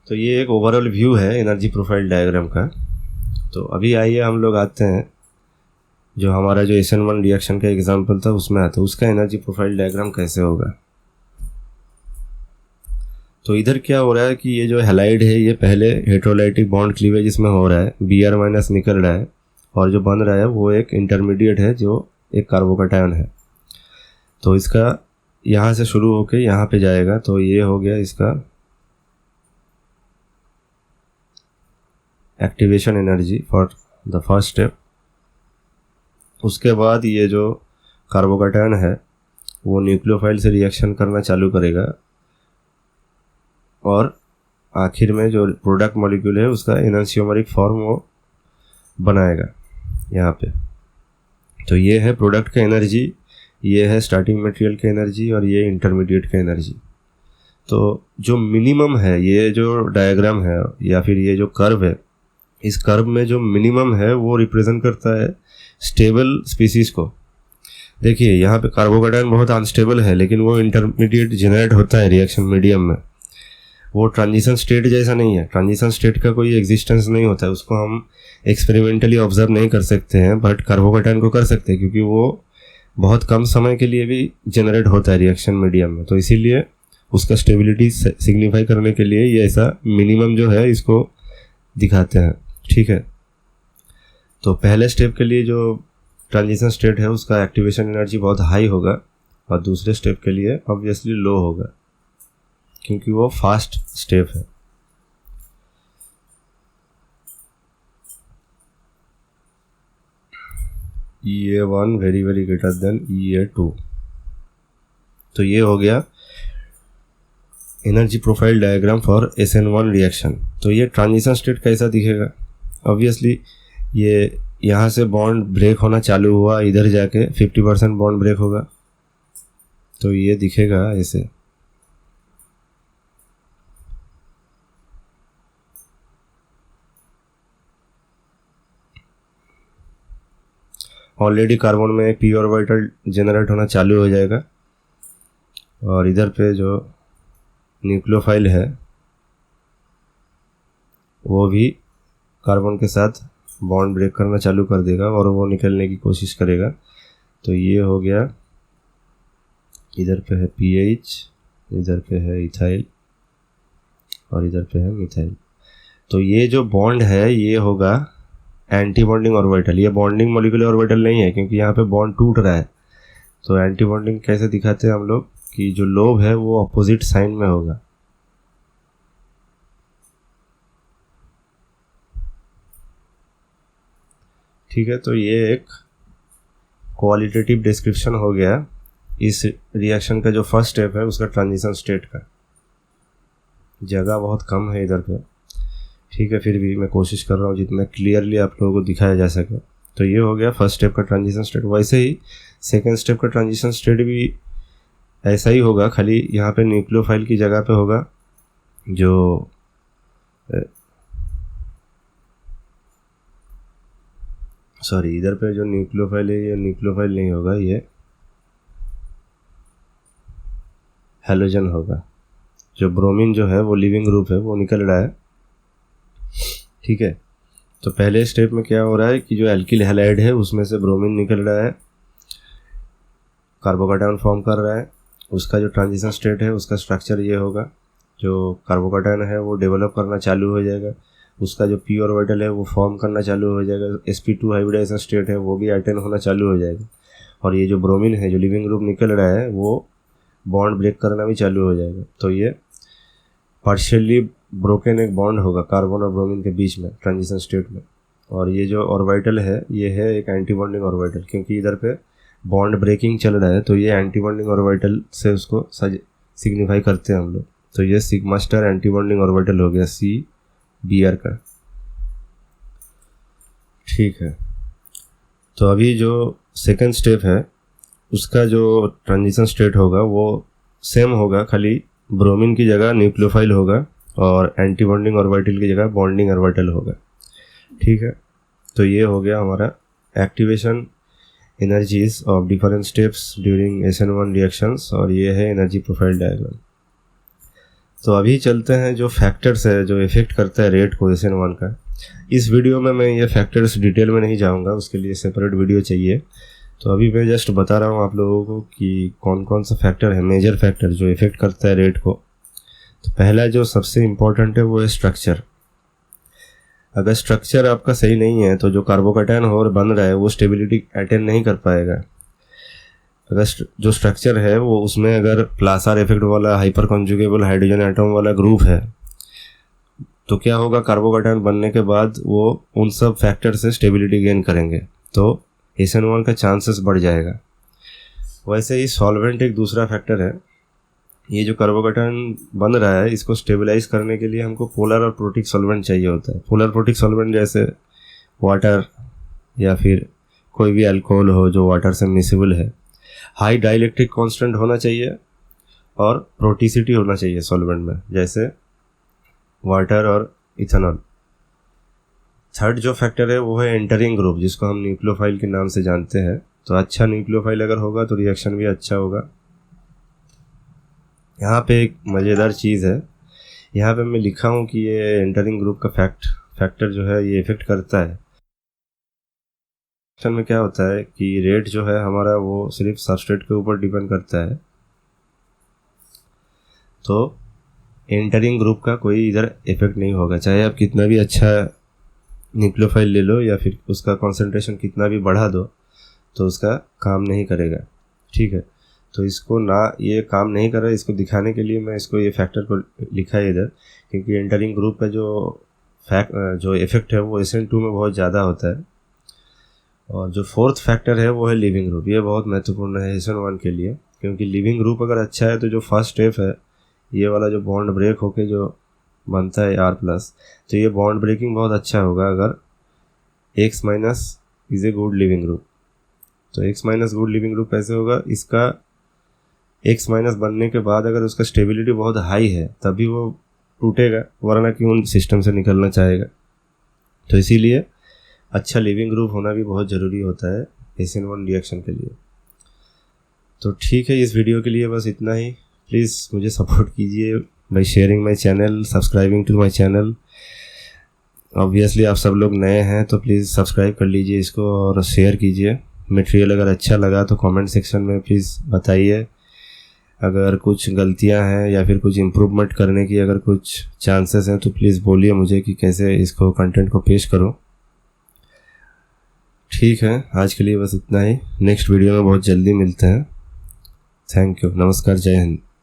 तो ये एक ओवरऑल व्यू है एनर्जी प्रोफाइल डायग्राम का। तो अभी आइए हम लोग आते हैं जो हमारा जो SN1 रिएक्शन का एग्जांपल था उसमें आता है उसका एनर्जी प्रोफाइल डायग्राम कैसे होगा। तो इधर क्या हो रहा है कि ये जो हैलाइड है ये पहले हेटेरोलाइटिक बॉन्ड क्लीवेज इसमें हो रहा है, Br माइनस निकल रहा है, और जो बन रहा है वो एक इंटरमीडिएट है जो एक कार्बोकैटायन है। तो इसका यहाँ से शुरू होके यहाँ पे जाएगा, तो ये हो गया इसका activation energy for the first step. उसके बाद ये जो कार्बोकैटायन है वो न्यूक्लियोफाइल से रिएक्शन करना चालू करेगा, और आखिर में जो प्रोडक्ट मॉलिक्यूल है उसका एनर्जियोमेरिक फॉर्म वो बनाएगा यहाँ पे। तो ये है प्रोडक्ट का एनर्जी, ये है स्टार्टिंग मटेरियल का एनर्जी, और ये इंटरमीडिएट का एनर्जी। तो जो मिनिमम है, ये जो डायग्राम है या फिर ये जो कर्व है, इस कर्व में जो मिनिमम है वो रिप्रेजेंट करता है स्टेबल स्पीसीज को। देखिए यहाँ पे कार्बोकैटायन बहुत अनस्टेबल है, लेकिन वो इंटरमीडिएट जनरेट होता है रिएक्शन मीडियम में। वो ट्रांजिशन स्टेट जैसा नहीं है, ट्रांजिशन स्टेट का कोई एग्जिस्टेंस नहीं होता है, उसको हम एक्सपेरिमेंटली ऑब्जर्व नहीं कर सकते हैं, बट कार्बोकैटायन को कर सकते हैं क्योंकि वो बहुत कम समय के लिए भी जनरेट होता है रिएक्शन मीडियम में। तो इसीलिए उसका स्टेबिलिटी सिग्निफाई करने के लिए ये ऐसा मिनिमम जो है इसको दिखाते हैं। ठीक है, तो पहले स्टेप के लिए जो ट्रांजिशन स्टेट है उसका एक्टिवेशन एनर्जी बहुत हाई होगा, और दूसरे स्टेप के लिए ऑब्वियसली लो होगा क्योंकि वो फास्ट स्टेप है। EA1 very very greater than EA2। तो ये हो गया energy profile diagram for SN1 reaction. तो ये ट्रांजिशन स्टेट कैसा दिखेगा, ऑब्वियसली ये यहाँ से बॉन्ड ब्रेक होना चालू हुआ, इधर जाके 50% बॉन्ड ब्रेक होगा, तो ये दिखेगा ऐसे। ऑलरेडी कार्बन में एक p ऑर्बिटल जनरेट होना चालू हो जाएगा, और इधर पे जो न्यूक्लियोफाइल है वो भी कार्बन के साथ बॉन्ड ब्रेक करना चालू कर देगा और वो निकलने की कोशिश करेगा। तो ये हो गया, इधर पे है PH, इधर पे है इथाइल, और इधर पे है मिथाइल। तो ये जो बॉन्ड है ये होगा एंटी बॉन्डिंग ऑर्बिटल। ये बॉन्डिंग मॉलिक्यूलर ऑर्बिटल नहीं है क्योंकि यहाँ पे बॉन्ड टूट रहा है। तो एंटी बॉन्डिंग कैसे दिखाते हैं हम लोग कि जो लोब है वो अपोजिट साइन में होगा। ठीक है, तो ये एक क्वालिटेटिव डिस्क्रिप्शन हो गया इस रिएक्शन का जो फर्स्ट स्टेप है उसका ट्रांजिशन स्टेट का, जगह बहुत कम है इधर पे, ठीक है, फिर भी मैं कोशिश कर रहा हूँ जितना क्लियरली आप लोगों को दिखाया जा सके। तो ये हो गया फर्स्ट स्टेप का ट्रांजिशन स्टेट। वैसे ही सेकेंड स्टेप का ट्रांजिशन स्टेट भी ऐसा ही होगा, खाली यहाँ पे न्यूक्लियोफाइल की जगह पे होगा जो सॉरी इधर पे जो न्यूक्लियोफाइल है ये न्यूक्लियोफाइल नहीं होगा, ये हैलोजन होगा। जो ब्रोमीन जो है वो लिविंग ग्रुप है, वो निकल रहा है, ठीक है। तो पहले स्टेप में क्या हो रहा है कि जो एल्किल हैलाइड है उसमें से ब्रोमीन निकल रहा है, कार्बोकैटायन फॉर्म कर रहा है। उसका जो ट्रांजिशन स्टेट है उसका स्ट्रक्चर ये होगा, जो कार्बोकैटायन है वो डेवलप करना चालू हो जाएगा, उसका जो पी ऑर्बिटल है वो फॉर्म करना चालू हो जाएगा, sp2 हाइब्रिडाइजेशन स्टेट है वो भी अटेन होना चालू हो जाएगा, और ये जो ब्रोमीन है जो लिविंग ग्रुप निकल रहा है वो बॉन्ड ब्रेक करना भी चालू हो जाएगा। तो ये पार्शियली ब्रोकन एक बॉन्ड होगा कार्बन और ब्रोमीन के बीच में ट्रांजिशन स्टेट में। और ये जो ऑर्बिटल है ये है एक एंटी बॉन्डिंग ऑर्बिटल, क्योंकि इधर पे बॉन्ड ब्रेकिंग चल रहा है तो ये एंटी बॉन्डिंग ऑर्बिटल से उसको सिग्निफाई करते हैं हम लोग। तो ये sigma star anti bonding orbital हो गया CBr का, ठीक है। तो अभी जो सेकंड स्टेप है उसका जो ट्रांजिशन स्टेट होगा वो सेम होगा, खाली ब्रोमीन की जगह न्यूक्लियोफाइल होगा और एंटी बॉन्डिंग ऑर्बिटल की जगह बॉन्डिंग ऑर्बिटल होगा, ठीक है। तो ये हो गया हमारा activation energies of different steps during SN1 reactions, और ये है एनर्जी प्रोफाइल डायग्राम। तो अभी चलते हैं जो फैक्टर्स है जो इफेक्ट करता है रेट को SN1 का। इस वीडियो में मैं ये फैक्टर्स डिटेल में नहीं जाऊंगा, उसके लिए सेपरेट वीडियो चाहिए। तो अभी मैं जस्ट बता रहा हूँ आप लोगों को कि कौन कौन सा फैक्टर है, मेजर फैक्टर जो इफेक्ट करता है रेट को। तो पहला जो सबसे इम्पोर्टेंट है वो है स्ट्रक्चर। अगर स्ट्रक्चर आपका सही नहीं है तो जो कार्बोकैटायन और बन रहा है वो स्टेबिलिटी अटेन नहीं कर पाएगा। अगर जो स्ट्रक्चर है वो उसमें अगर प्लासर इफेक्ट वाला हाइपर कॉन्जुगेबल हाइड्रोजन एटम वाला ग्रुप है तो क्या होगा, कार्बोकैटायन बनने के बाद वो उन सब फैक्टर से स्टेबिलिटी गेन करेंगे, तो SN1 का चांसेस बढ़ जाएगा। वैसे ही सॉल्वेंट एक दूसरा फैक्टर है। ये जो कार्बोकैटायन बन रहा है इसको स्टेबलाइज करने के लिए हमको पोलर और प्रोटिक सॉल्वेंट चाहिए होता है। पोलर प्रोटिक सॉल्वेंट जैसे वाटर या फिर कोई भी अल्कोहल हो जो वाटर से मिसिबल है, हाई डाइलेक्ट्रिक कांस्टेंट होना चाहिए और प्रोटिसिटी होना चाहिए सॉल्वेंट में, जैसे वाटर और इथेनॉल। थर्ड जो फैक्टर है वो है एंटरिंग ग्रुप, जिसको हम न्यूक्लियोफाइल के नाम से जानते हैं। तो अच्छा न्यूक्लियोफाइल अगर होगा तो रिएक्शन भी अच्छा होगा। यहाँ पे एक मज़ेदार चीज़ है, यहाँ पे मैं लिखा हूँ कि ये एंटरिंग ग्रुप का फैक्टर जो है ये इफेक्ट करता है। रिएक्शन में क्या होता है कि रेट जो है हमारा वो सिर्फ सबस्ट्रेट के ऊपर डिपेंड करता है, तो एंटरिंग ग्रुप का कोई इधर इफेक्ट नहीं होगा। चाहे आप कितना भी अच्छा न्यूक्लियोफाइल ले लो या फिर उसका कॉन्सेंट्रेशन कितना भी बढ़ा दो तो उसका काम नहीं करेगा, ठीक है। तो इसको ना ये काम नहीं कर रहा है, इसको दिखाने के लिए मैं इसको ये फैक्टर को लिखा है इधर, क्योंकि एंटरिंग ग्रुप का जो इफेक्ट है वो SN2 में बहुत ज़्यादा होता है। और जो फोर्थ फैक्टर है वो है लिविंग ग्रुप। ये बहुत महत्वपूर्ण है SN1 के लिए, क्योंकि लिविंग ग्रुप अगर अच्छा है तो जो फर्स्ट स्टेप है ये वाला जो बॉन्ड ब्रेक होके जो बनता है R+, तो ये बॉन्ड ब्रेकिंग बहुत अच्छा होगा अगर X- is a good leaving group. तो X- गुड लिविंग ग्रुप कैसे होगा, इसका X- बनने के बाद अगर उसका स्टेबिलिटी बहुत हाई है तभी वो टूटेगा, वरना क्यों सिस्टम से निकलना चाहेगा। तो इसीलिए अच्छा लिविंग ग्रुप होना भी बहुत ज़रूरी होता है SN1 रिएक्शन के लिए। तो ठीक है, इस वीडियो के लिए बस इतना ही। प्लीज़ मुझे सपोर्ट कीजिए by sharing my channel, subscribing to my channel. Obviously आप सब लोग नए हैं तो प्लीज़ सब्सक्राइब कर लीजिए इसको और शेयर कीजिए। मटेरियल अगर अच्छा लगा तो कमेंट सेक्शन में प्लीज़ बताइए। अगर कुछ गलतियां हैं या फिर कुछ इम्प्रूवमेंट करने की अगर कुछ चांसेस हैं तो प्लीज़ बोलिए मुझे कि कैसे इसको कंटेंट को पेश करूं। ठीक है, आज के लिए बस इतना ही। नेक्स्ट वीडियो में बहुत जल्दी मिलते हैं। थैंक यू, नमस्कार, जय हिंद।